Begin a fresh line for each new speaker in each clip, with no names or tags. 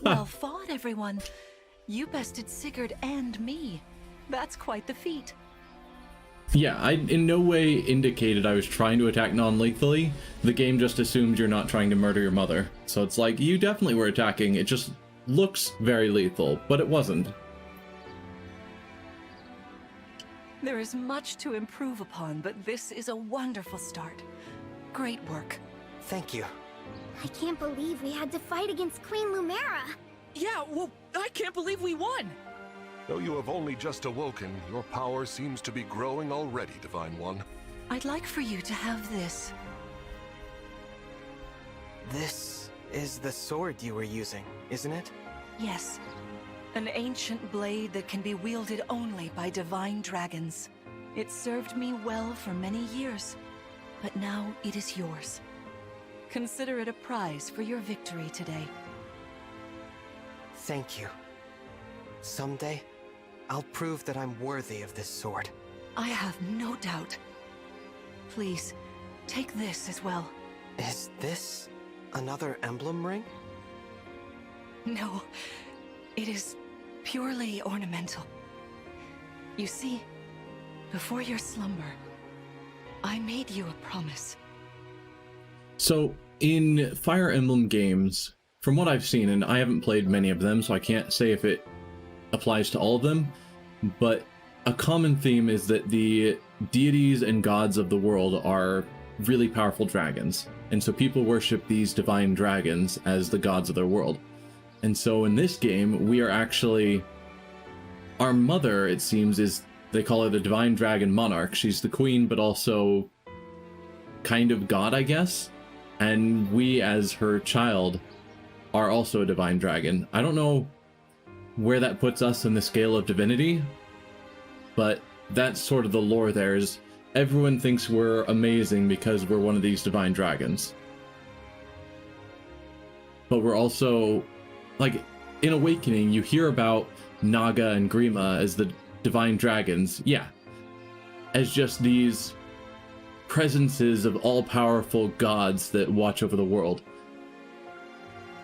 Well fought, everyone. You bested Sigurd and me. That's quite the feat.
Yeah, I in no way indicated I was trying to attack non-lethally. The game just assumed you're not trying to murder your mother. So it's like, you definitely were attacking, it just looks very lethal, but it wasn't.
There is much to improve upon, but this is a wonderful start. Great work.
Thank you.
I can't believe we had to fight against Queen Lumera.
Yeah, well, I can't believe we won!
Though you have only just awoken, your power seems to be growing already, Divine One.
I'd like for you to have this.
This is the sword you were using, isn't it?
Yes. An ancient blade that can be wielded only by divine dragons. It served me well for many years, but now it is yours. Consider it a prize for your victory today.
Thank you. Someday, I'll prove that I'm worthy of this sword.
I have no doubt. Please, take this as well.
Is this another emblem ring?
No, it is purely ornamental. You see, before your slumber, I made you a promise.
So, in Fire Emblem games, from what I've seen, and I haven't played many of them, so I can't say if it applies to all of them, but a common theme is that the deities and gods of the world are really powerful dragons, and so people worship these divine dragons as the gods of their world. And so in this game, we are actually... Our mother, it seems, is... They call her the Divine Dragon Monarch. She's the queen, but also kind of god, I guess? And we, as her child, are also a divine dragon. I don't know where that puts us in the scale of divinity, but that's sort of the lore there, is everyone thinks we're amazing because we're one of these divine dragons. But we're also, like, in Awakening, you hear about Naga and Grima as the divine dragons, yeah, as just these presences of all-powerful gods that watch over the world.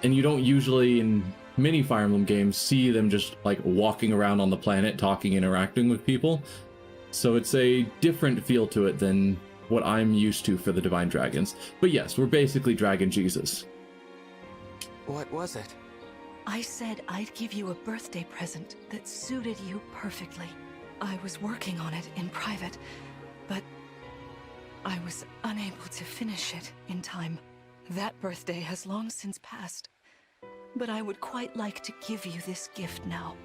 And you don't usually, in many Fire Emblem games, see them just, like, walking around on the planet, talking, interacting with people. So it's a different feel to it than what I'm used to for the Divine Dragons. But yes, we're basically Dragon Jesus.
What was it?
I said I'd give you a birthday present that suited you perfectly. I was working on it in private, but I was unable to finish it in time. That birthday has long since passed, but I would quite like to give you this gift now.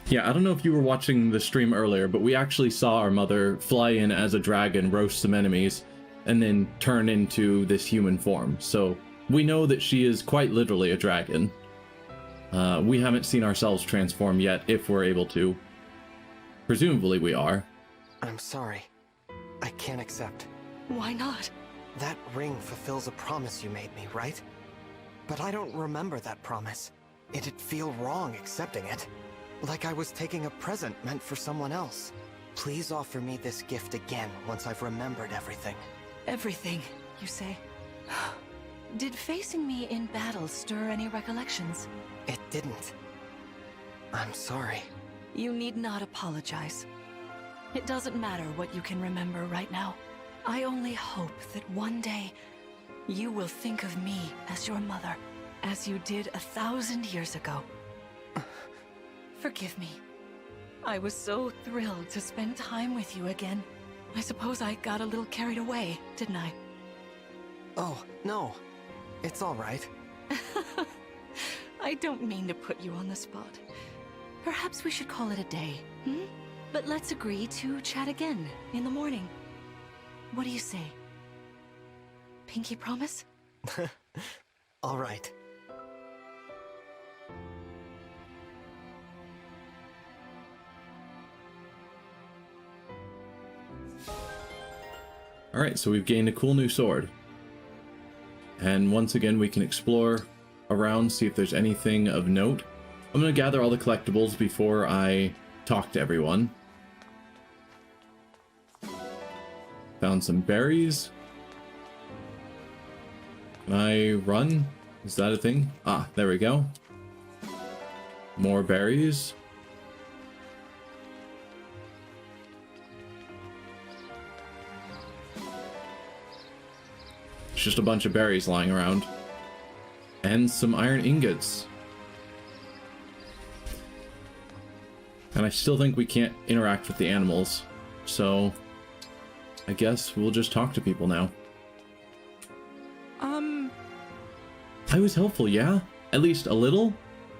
Yeah, I don't know if you were watching the stream earlier, but we actually saw our mother fly in as a dragon, roast some enemies, and then turn into this human form. So we know that she is quite literally a dragon. We haven't seen ourselves transform yet, if we're able to. Presumably we are.
I'm sorry. I can't accept.
Why not?
That ring fulfills a promise you made me, right? But I don't remember that promise. It'd feel wrong accepting it. Like I was taking a present meant for someone else. Please offer me this gift again once I've remembered everything.
Everything, you say? Did facing me in battle stir any recollections?
It didn't. I'm sorry.
You need not apologize. It doesn't matter what you can remember right now. I only hope that one day you will think of me as your mother, as you did 1,000 years ago. Forgive me. I was so thrilled to spend time with you again. I suppose I got a little carried away, didn't I?
Oh, no. It's all right.
I don't mean to put you on the spot. Perhaps we should call it a day, hmm? But let's agree to chat again in the morning. What do you say? Pinky promise?
All right.
Alright, so we've gained a cool new sword. And once again, we can explore around, see if there's anything of note. I'm going to gather all the collectibles before I talk to everyone. Found some berries. Can I run? Is that a thing? Ah, there we go. More berries. It's just a bunch of berries lying around. And some iron ingots. And I still think we can't interact with the animals. So, I guess we'll just talk to people now. I was helpful, yeah? At least a little?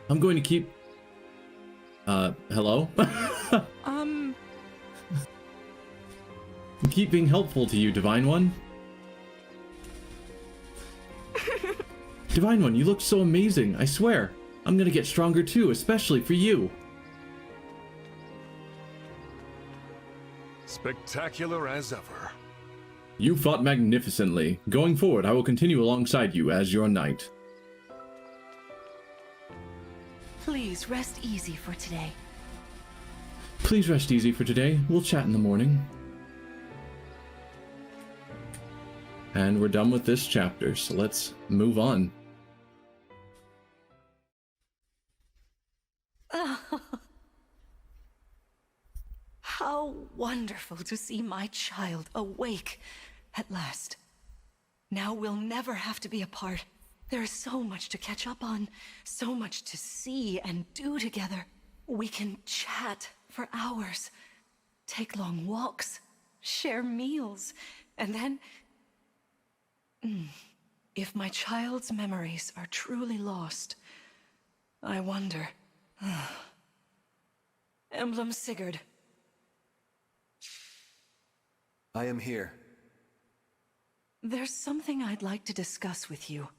I'm going to keep... hello? Keep being helpful to you, Divine One. Divine One, you look so amazing, I swear. I'm gonna get stronger too, especially for you.
Spectacular as ever.
You fought magnificently. Going forward, I will continue alongside you as your knight.
Please rest easy for today.
Please rest easy for today. We'll chat in the morning. And we're done with this chapter, so let's move on.
How wonderful to see my child awake at last. Now we'll never have to be apart. There is so much to catch up on, so much to see and do together. We can chat for hours, take long walks, share meals, and then... If my child's memories are truly lost, I wonder... Emblem Sigurd.
I am here.
There's something I'd like to discuss with you.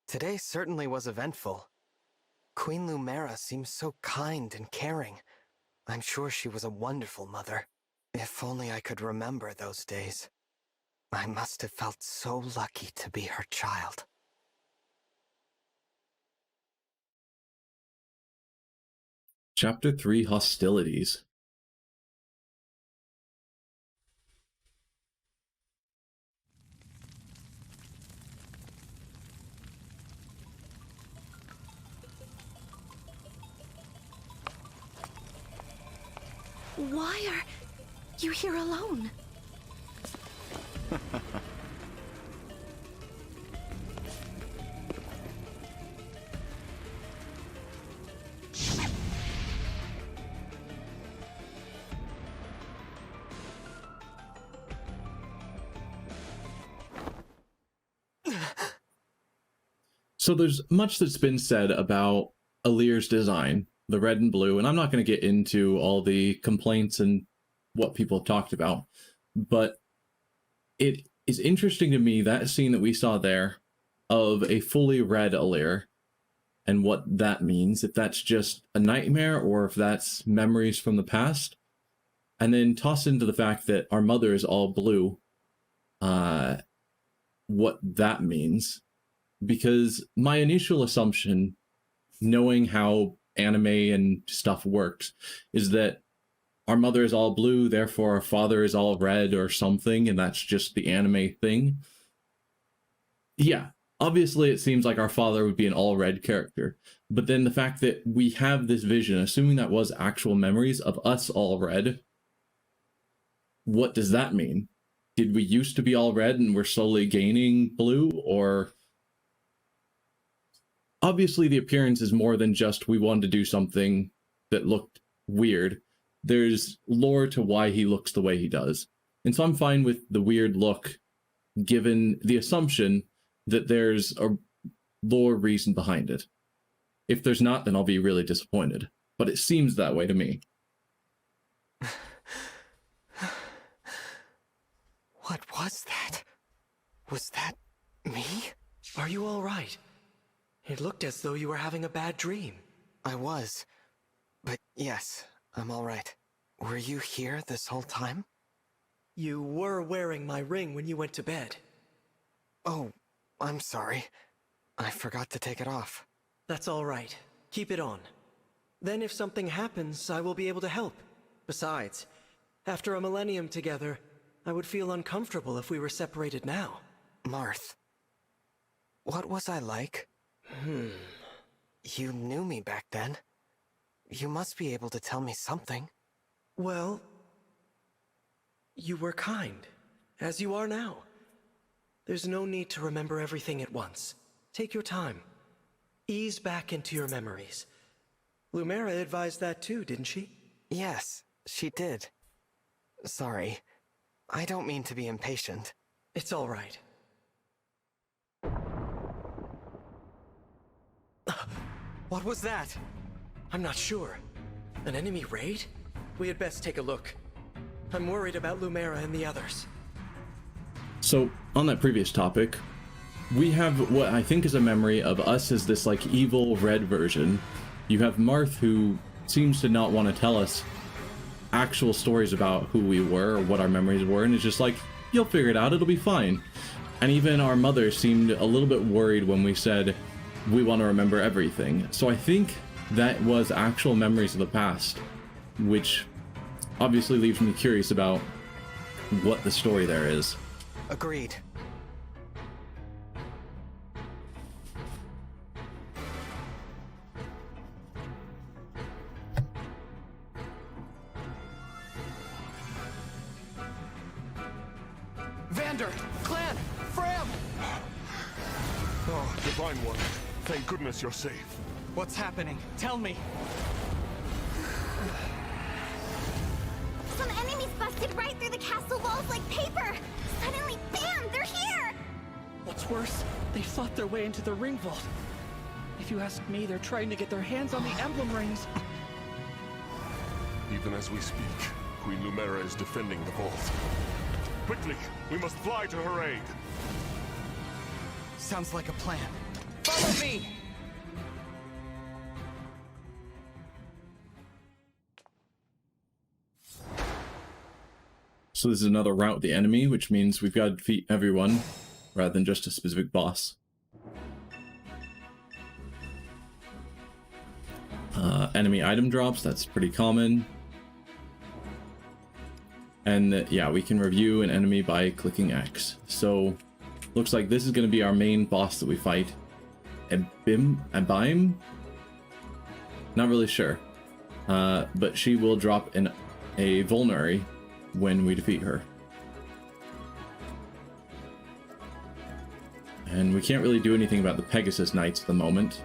Today certainly was eventful. Queen Lumera seems so kind and caring. I'm sure she was a wonderful mother. If only I could remember those days. I must have felt so lucky to be her child.
Chapter 3, Hostilities.
Why are you here alone?
So there's much that's been said about Alir's design, the red and blue, and I'm not going to get into all the complaints and what people have talked about, but it is interesting to me, that scene that we saw there of a fully red Alir and what that means, if that's just a nightmare or if that's memories from the past, and then toss into the fact that our mother is all blue, what that means. Because my initial assumption, knowing how anime and stuff works, is that our mother is all blue, therefore our father is all red or something, and that's just the anime thing. Yeah, obviously it seems like our father would be an all-red character, but then the fact that we have this vision, assuming that was actual memories of us all red, what does that mean? Did we used to be all red and we're slowly gaining blue, or... Obviously, the appearance is more than just we wanted to do something that looked weird. There's lore to why he looks the way he does. And so I'm fine with the weird look, given the assumption that there's a lore reason behind it. If there's not, then I'll be really disappointed. But it seems that way to me.
What was that? Was that me?
Are you all right? It looked as though you were having a bad dream.
I was. But yes, I'm all right. Were you here this whole time?
You were wearing my ring when you went to bed.
Oh, I'm sorry. I forgot to take it off.
That's all right. Keep it on. Then if something happens, I will be able to help. Besides, after a millennium together, I would feel uncomfortable if we were separated now.
Marth, what was I like? You knew me back then. You must be able to tell me something.
Well, you were kind, as you are now. There's no need to remember everything at once. Take your time. Ease back into your memories. Lumera advised that too, didn't she?
Yes, she did. Sorry. I don't mean to be impatient.
It's all right.
What was that?
I'm not sure. An enemy raid? We had best take a look. I'm worried about Lumera and the others.
So, on that previous topic, we have what I think is a memory of us as this, like, evil red version. You have Marth, who seems to not want to tell us actual stories about who we were or what our memories were, and it's just like, you'll figure it out, it'll be fine. And even our mother seemed a little bit worried when we said, we want to remember everything. So I think that was actual memories of the past, which obviously leaves me curious about what the story there is.
Agreed. Vander! Clan! Fram!
Oh, Divine One. Thank goodness you're safe.
What's happening? Tell me!
Some enemies busted right through the castle walls like paper! Suddenly, bam! They're here!
What's worse, they fought their way into the ring vault. If you ask me, they're trying to get their hands on the emblem rings.
Even as we speak, Queen Lumera is defending the vault. Quickly, we must fly to her aid.
Sounds like a plan. Follow me!
So this is another route with the enemy, which means we've got to defeat everyone, rather than just a specific boss. Enemy item drops, that's pretty common. And yeah, we can review an enemy by clicking X. So, looks like this is going to be our main boss that we fight. Emblem? Not really sure. But she will drop a vulnerary when we defeat her. And we can't really do anything about the Pegasus Knights at the moment.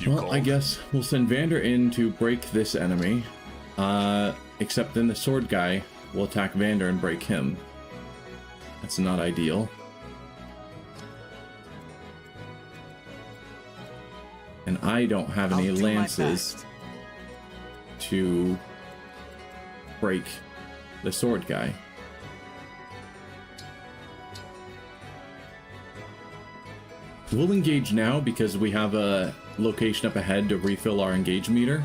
Well, I guess we'll send Vander in to break this enemy. Except then the sword guy will attack Vander and break him. That's not ideal. And I don't have any lances to break the sword guy. We'll engage now because we have a location up ahead to refill our engage meter.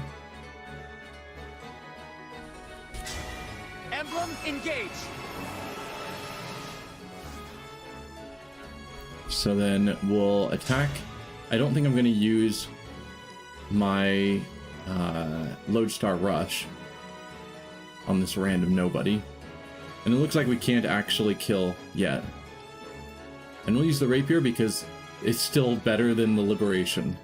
Emblem, engage!
So then we'll attack. I don't think I'm going to use my Lodestar Rush on this random nobody. And it looks like we can't actually kill yet. And we'll use the Rapier because it's still better than the Liberation.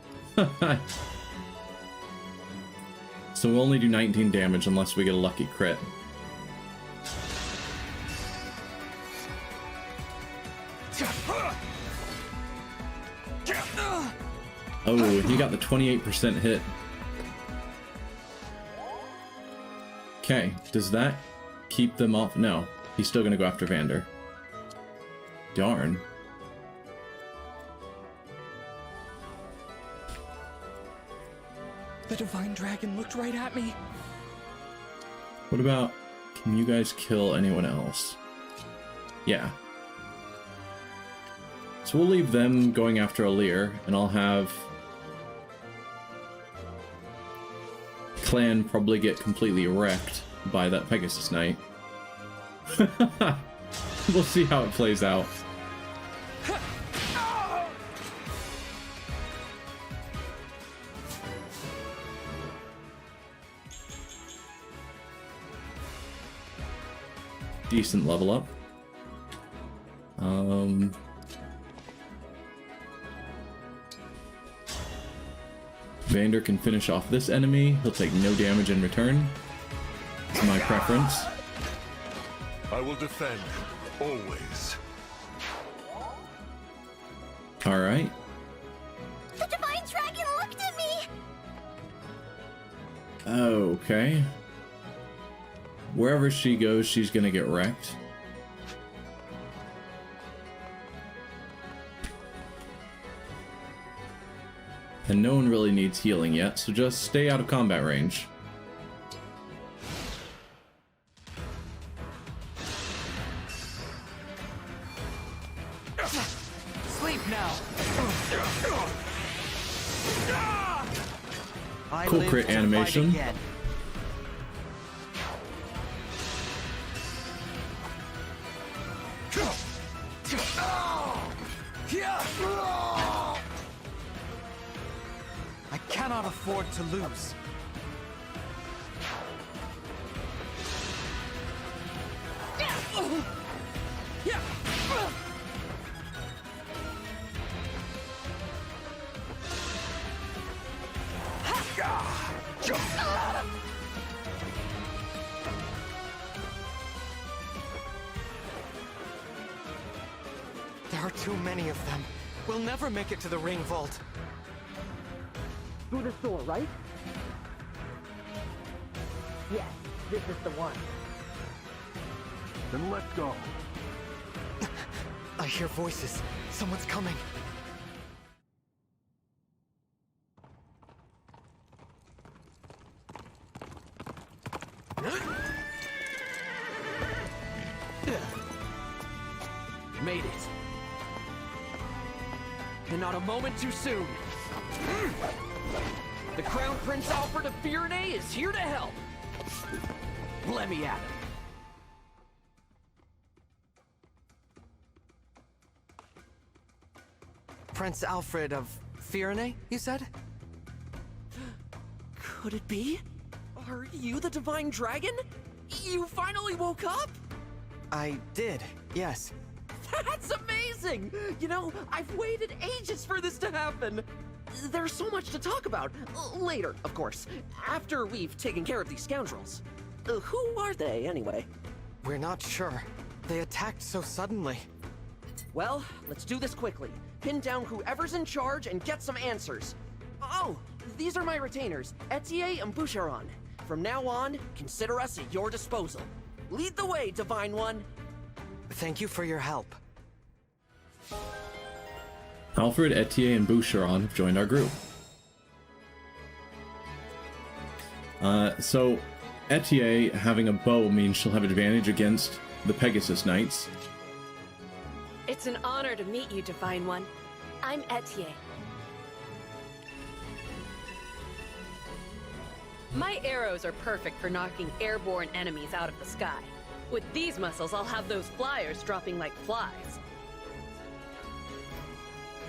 So we'll only do 19 damage unless we get a lucky crit. Oh, he got the 28% hit. Okay, does that keep them off? No, he's still gonna go after Vander. Darn.
The Divine Dragon looked right at me.
What about, can you guys kill anyone else? Yeah. So we'll leave them going after Alir, and I'll have Clan probably get completely wrecked by that Pegasus Knight. We'll see how it plays out. decent level up. Vander can finish off this enemy. He'll take no damage in return. It's my preference.
I will defend, always.
Alright.
The Divine Dragon looked at me!
Okay. Wherever she goes, she's gonna get wrecked. And no one really needs healing yet, so just stay out of combat range.
Sleep now!
Cool crit animation.
I cannot afford to lose.
There are too many of them. We'll never make it to the ring vault.
Through this door, right? Yes, this is the one.
Then let's go.
I hear voices. Someone's coming.
Made it. And not a moment too soon. The Crown Prince Alfred of Firenze is here to help. Let me at him.
Prince Alfred of Firenze, you said?
Could it be? Are you the Divine Dragon? You finally woke up?
I did, yes.
That's amazing! You know, I've waited ages for this to happen. There's so much to talk about. Later, of course. After we've taken care of these scoundrels. Who are they, anyway?
We're not sure. They attacked so suddenly.
Well, let's do this quickly. Pin down whoever's in charge and get some answers. Oh, these are my retainers, Etier and Boucheron. From now on, consider us at your disposal. Lead the way, Divine One.
Thank you for your help.
Alfred, Etier, and Boucheron have joined our group. So Etier having a bow means she'll have advantage against the Pegasus Knights.
It's an honor to meet you, Divine One. I'm Etier. My arrows are perfect for knocking airborne enemies out of the sky. With these muscles, I'll have those flyers dropping like flies.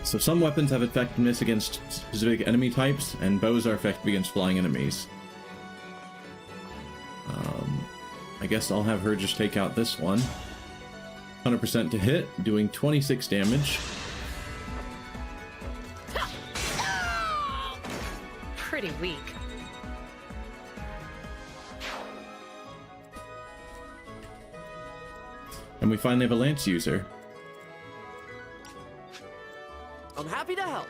So some weapons have effectiveness against specific enemy types, and bows are effective against flying enemies. I guess I'll have her just take out this one. 100% to hit, doing 26 damage.
Pretty weak.
And we finally have a lance user.
I'm happy to help.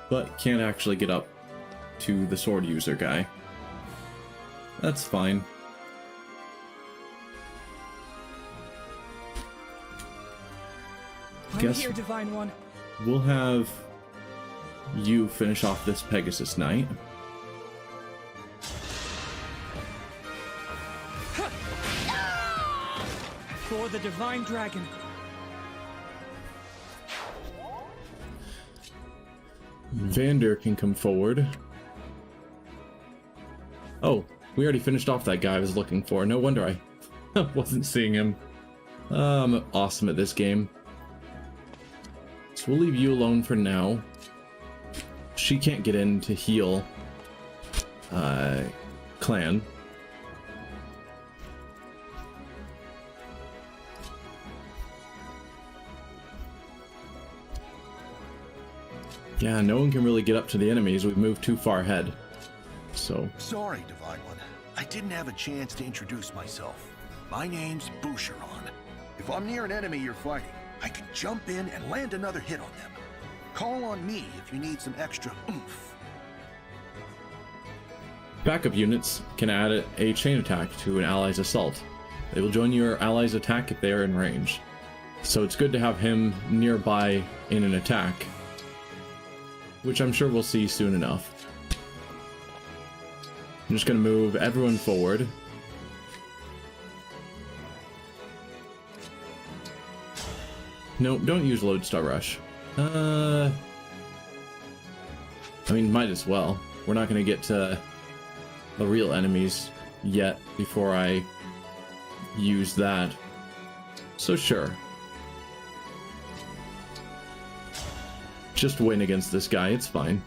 But can't actually get up to the sword user guy. That's fine.
I'm here, Divine One.
We'll have you finish off this Pegasus Knight.
For the Divine Dragon.
Vander can come forward. Oh, we already finished off that guy I was looking for. No wonder I wasn't seeing him. I'm awesome at this game. So we'll leave you alone for now. She can't get in to heal Clan. Yeah, no one can really get up to the enemies. We've moved too far ahead. So,
Sorry, Divine One. I didn't have a chance to introduce myself. My name's Boucheron. If I'm near an enemy you're fighting, I can jump in and land another hit on them. Call on me if you need some extra oomph.
backup units can add a chain attack to an ally's assault. They will join your ally's attack if they are in range. So it's good to have him nearby in an attack, which I'm sure we'll see soon enough. I'm just going to move everyone forward. Nope, don't use Lodestar Rush. I mean, might as well. We're not going to get to the real enemies yet before I use that. So sure. Just win against this guy, it's fine.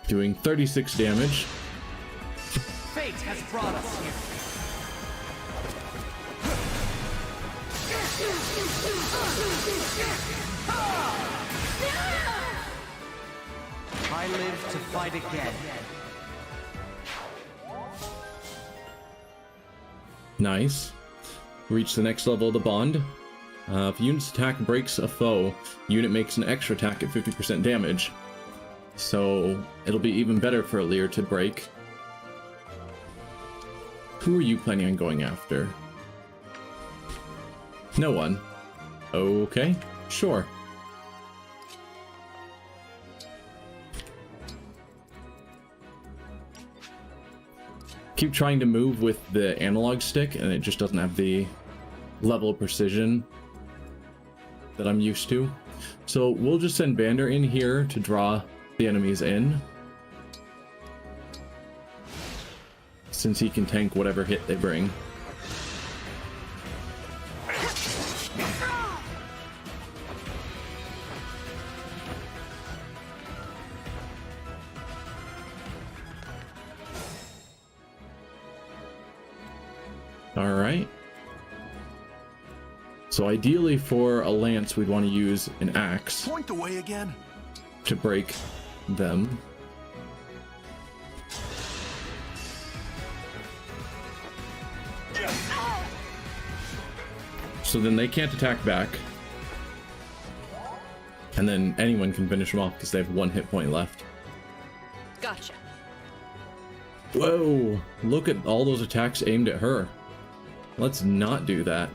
Doing 36 damage.
Fate has brought us here.
I live to fight again.
Nice. Reach the next level of the bond. If a unit's attack breaks a foe, unit makes an extra attack at 50% damage. So it'll be even better for Lear to break. Who are you planning on going after? No one. Okay, sure. Keep trying to move with the analog stick and it just doesn't have the level of precision that I'm used to. So we'll just send Vander in here to draw the enemies in, since he can tank whatever hit they bring. Alright. So ideally for a lance, we'd want to use an axe.
Point the way again.
To break them. So then they can't attack back. And then anyone can finish them off because they have 1 hit point left.
Gotcha.
Whoa! Look at all those attacks aimed at her. Let's not do that.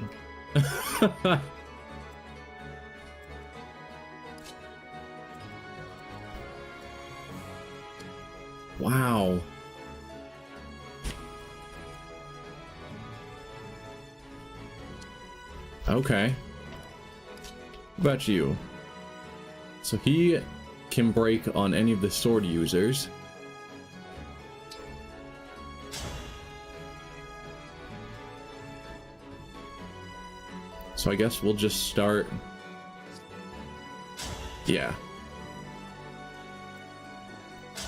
Wow. Okay. What about you? So he can break on any of the sword users. So I guess we'll just start. Yeah.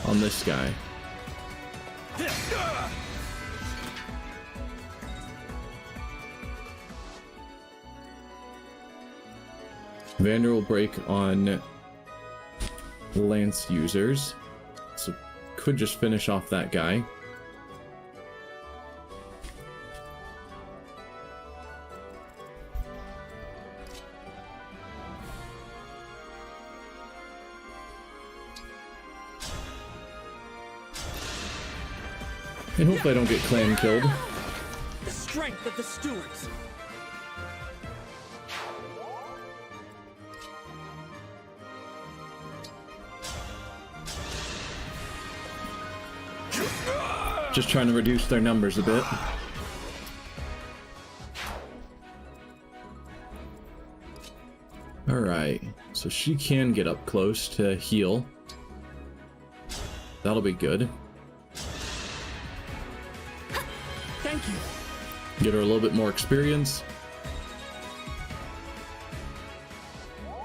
On this guy. Vander will break on lance users, so could just finish off that guy. And hopefully I don't get clan killed.
The strength of the stewards.
Just trying to reduce their numbers a bit. Alright, so she can get up close to heal. That'll be good.
Thank you.
Get her a little bit more experience.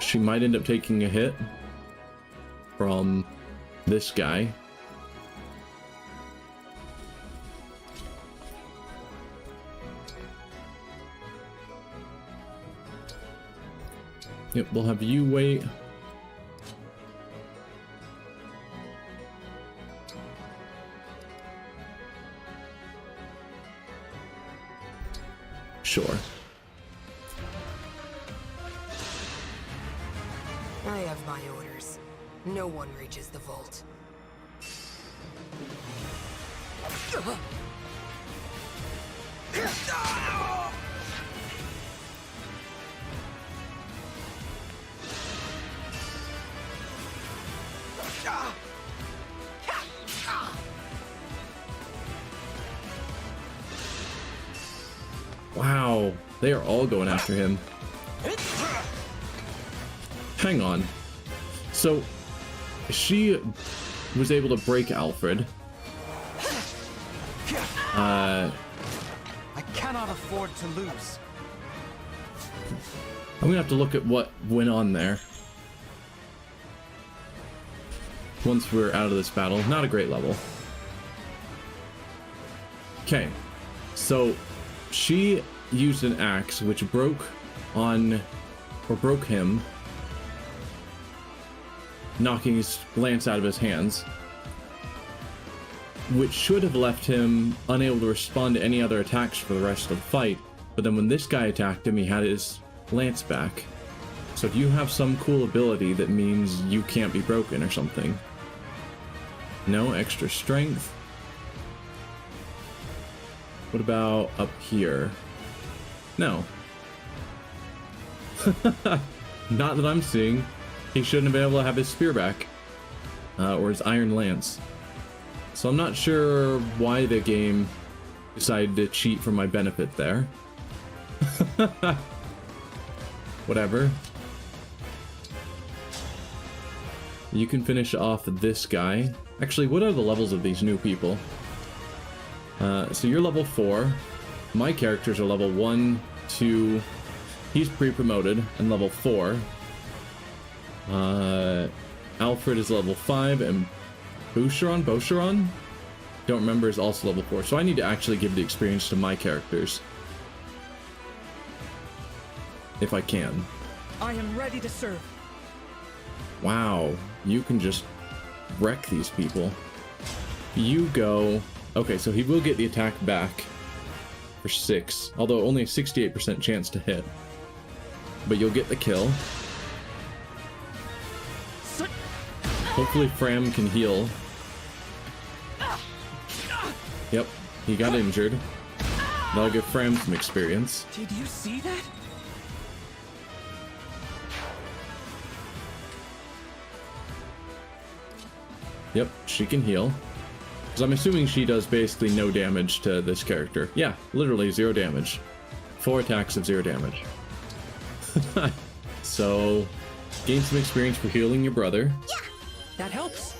She might end up taking a hit from this guy. Yep, we'll have you wait. Sure.
I have my orders. No one reaches the vault.
Wow, they are all going after him. Hang on. So, she was able to break Alfred.
I cannot afford to lose.
I'm gonna have to look at what went on there. Once we're out of this battle. Not a great level. Okay, so she used an axe which broke him, knocking his lance out of his hands, which should have left him unable to respond to any other attacks for the rest of the fight. But then when this guy attacked him, he had his lance back. So do you have some cool ability that means you can't be broken or something? No extra strength. What about up here? No. Not that I'm seeing. He shouldn't have been able to have his spear back. Or his iron lance. So I'm not sure why the game decided to cheat for my benefit there. Whatever. You can finish off this guy. Actually, what are the levels of these new people? So you're level 4. My characters are level 1, 2. He's pre-promoted and level 4. Alfred is level 5 and Boucheron? Don't remember, is also level 4. So I need to actually give the experience to my characters. If I can.
I am ready to serve.
Wow, you can just wreck these people. You go... Okay, so he will get the attack back for 6, although only a 68% chance to hit. But you'll get the kill. Hopefully Fram can heal. Yep, he got injured. That'll give Fram some experience.
Did you see that?
Yep, she can heal. Because I'm assuming she does basically no damage to this character. Yeah, literally 0 damage. 4 attacks of 0 damage. So, gain some experience for healing your brother.
Yeah, that helps.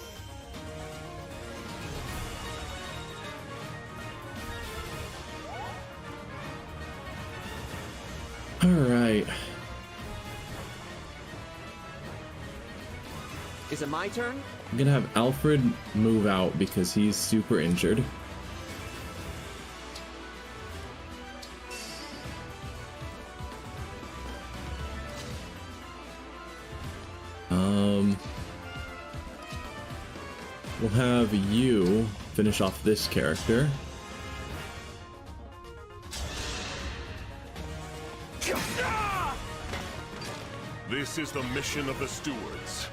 Alright.
Is it my turn?
I'm gonna have Alfred move out because he's super injured. We'll have you finish off this character.
This is the mission of the stewards.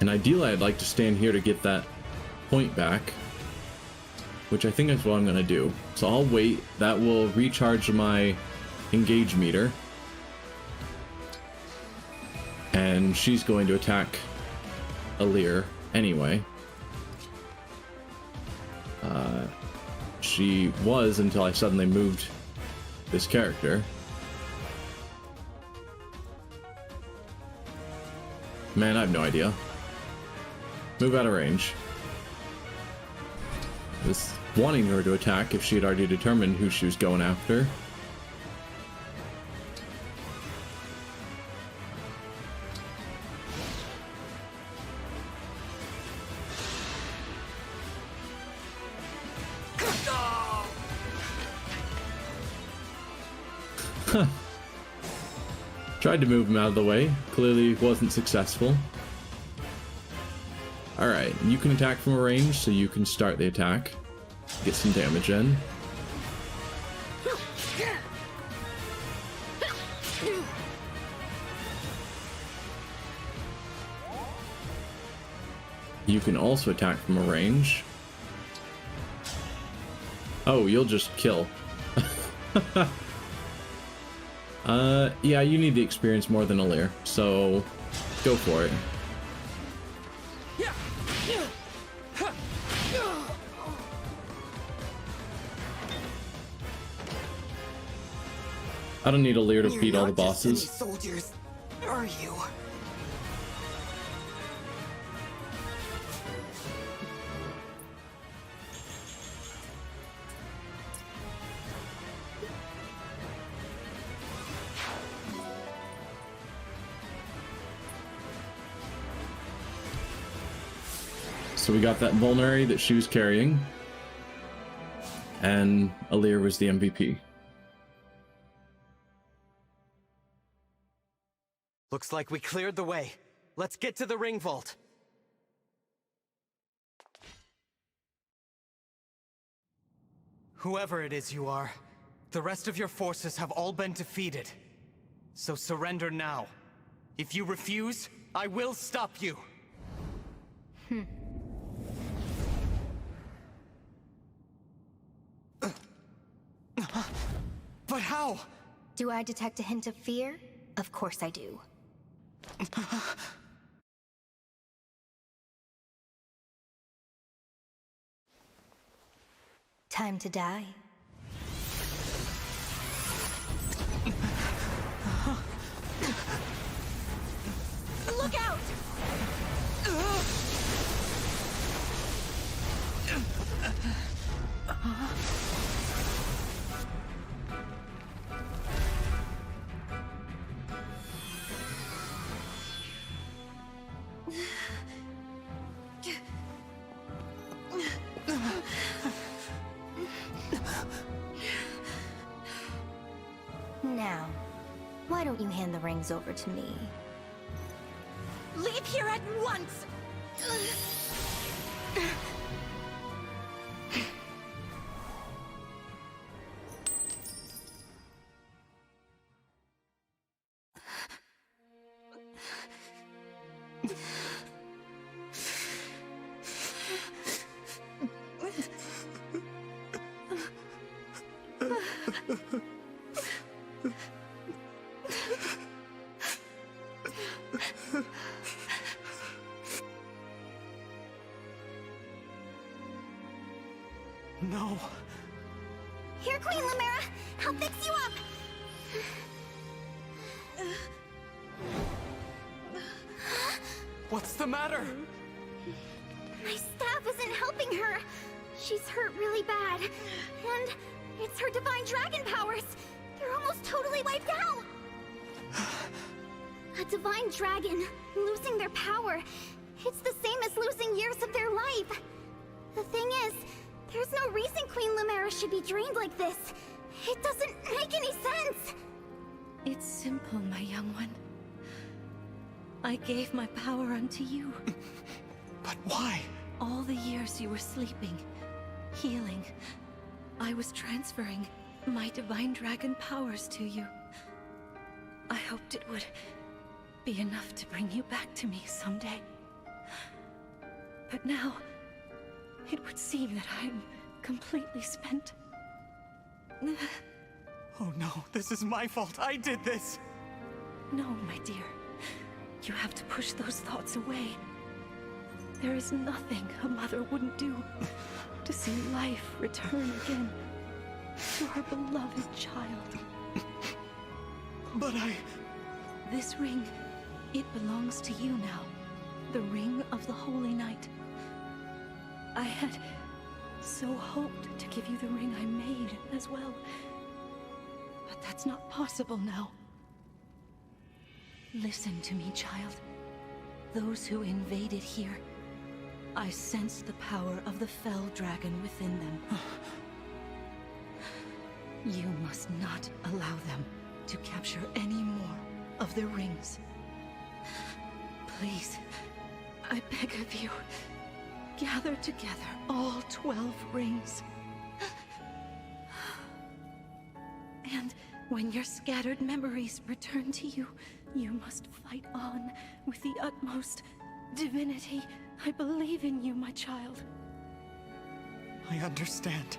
And ideally, I'd like to stand here to get that point back, which I think is what I'm going to do. So I'll wait. That will recharge my engage meter. And she's going to attack Alir anyway. She was until I suddenly moved this character. Man, I have no idea. Move out of range. I was wanting her to attack if she had already determined who she was going after. Tried to move him out of the way. Clearly wasn't successful. Alright, you can attack from a range, so you can start the attack. Get some damage in. You can also attack from a range. Oh, you'll just kill. Yeah, you need the experience more than Alir, so go for it. I don't need Alir to beat all the bosses.
Soldiers, are you?
So we got that vulnerary that she was carrying, and Alir was the MVP.
Looks like we cleared the way. Let's get to the ring vault. Whoever it is you are, the rest of your forces have all been defeated. So surrender now. If you refuse, I will stop you. But how?
Do I detect a hint of fear? Of course I do. Time to die. Look out! Now, why don't you hand the rings over to me? Leave here at once!
No.
Here, Queen Lumera! I'll fix you up!
What's the matter?
My staff isn't helping her. She's hurt really bad. And it's her divine dragon powers. They're almost totally wiped out. A divine dragon, losing their power. It's the same as losing years of their life. The thing is, there's no reason Queen Lumera should be drained like this. It doesn't make any sense.
It's simple, my young one. I gave my power unto you.
But why?
All the years you were sleeping, healing, I was transferring my divine dragon powers to you. I hoped it would be enough to bring you back to me someday. But now, it would seem that I'm completely spent.
Oh no, this is my fault. I did this.
No, my dear. You have to push those thoughts away. There is nothing a mother wouldn't do to see life return again to her beloved child.
But
This ring, it belongs to you now. The ring of the Holy Night. I had so hoped to give you the ring I made as well. But that's not possible now. Listen to me, child. Those who invaded here, I sensed the power of the fell dragon within them. You must not allow them to capture any more of the rings. Please, I beg of you, gather together all 12 rings. And when your scattered memories return to you, you must fight on with the utmost divinity. I believe in you, my child.
I understand.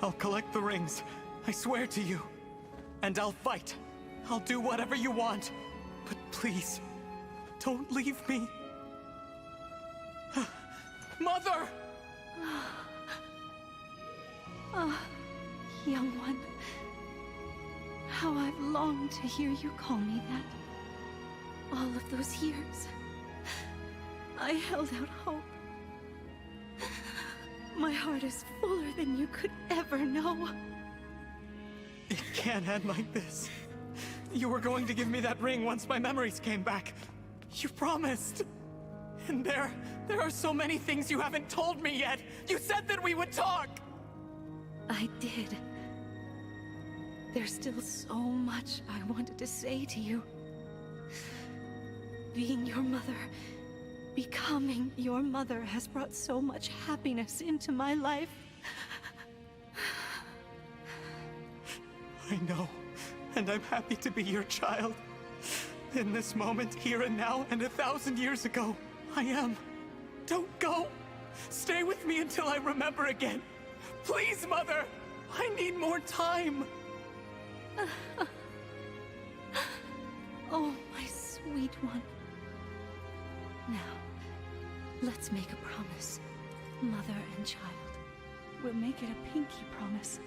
I'll collect the rings. I swear to you. And I'll fight. I'll do whatever you want. But please, don't leave me. Mother!
Young one. How I've longed to hear you call me that. All of those years, I held out hope. My heart is fuller than you could ever know.
It can't end like this. You were going to give me that ring once my memories came back. You promised. And there are so many things you haven't told me yet. You said that we would talk.
I did. There's still so much I wanted to say to you. Being your mother, becoming your mother has brought so much happiness into my life.
I know, and I'm happy to be your child. In this moment, here and now, and 1,000 years ago, I am. Don't go. Stay with me until I remember again. Please, Mother. I need more time.
Oh, my sweet one. Now, let's make a promise. Mother and child. We'll make it a pinky promise.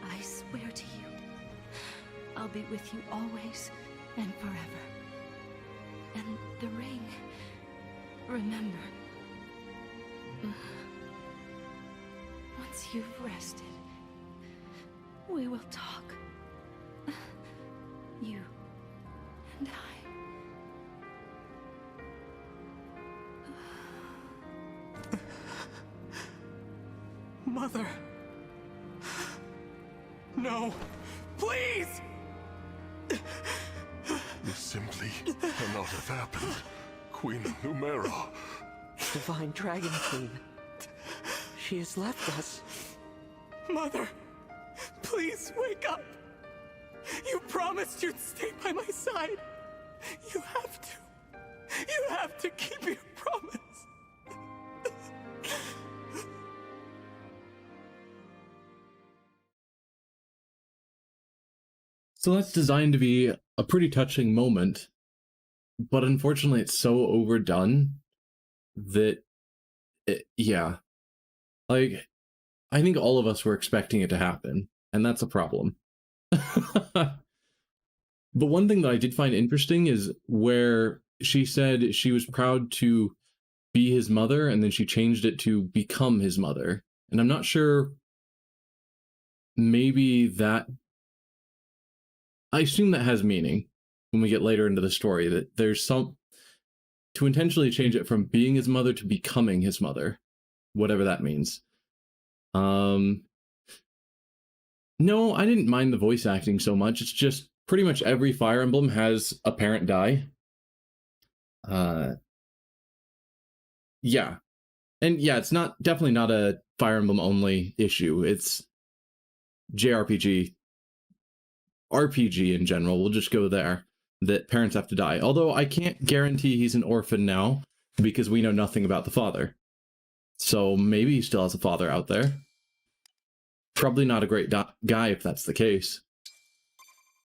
I swear to you, I'll be with you always and forever. And the ring, remember. Once you've rested, we will talk. You and I.
Mother. No. Please!
This simply cannot have happened. Queen Lumera.
Divine Dragon Queen. She has left us.
Mother, please wake up. You promised you'd stay by my side. You have to. You have to keep your promise.
So that's designed to be a pretty touching moment, but unfortunately it's so overdone that, yeah. Like, I think all of us were expecting it to happen, and that's a problem. But one thing that I did find interesting is where she said she was proud to be his mother, and then she changed it to become his mother. And I'm not sure, maybe that... I assume that has meaning when we get later into the story, that there's some... to intentionally change it from being his mother to becoming his mother, whatever that means. No, I didn't mind the voice acting so much. It's just pretty much every Fire Emblem has a parent die. Yeah. And yeah, it's definitely not a Fire Emblem only issue. It's JRPG, RPG in general. We'll just go there, that parents have to die. Although I can't guarantee he's an orphan now, because we know nothing about the father. So maybe he still has a father out there. Probably not a great guy if that's the case.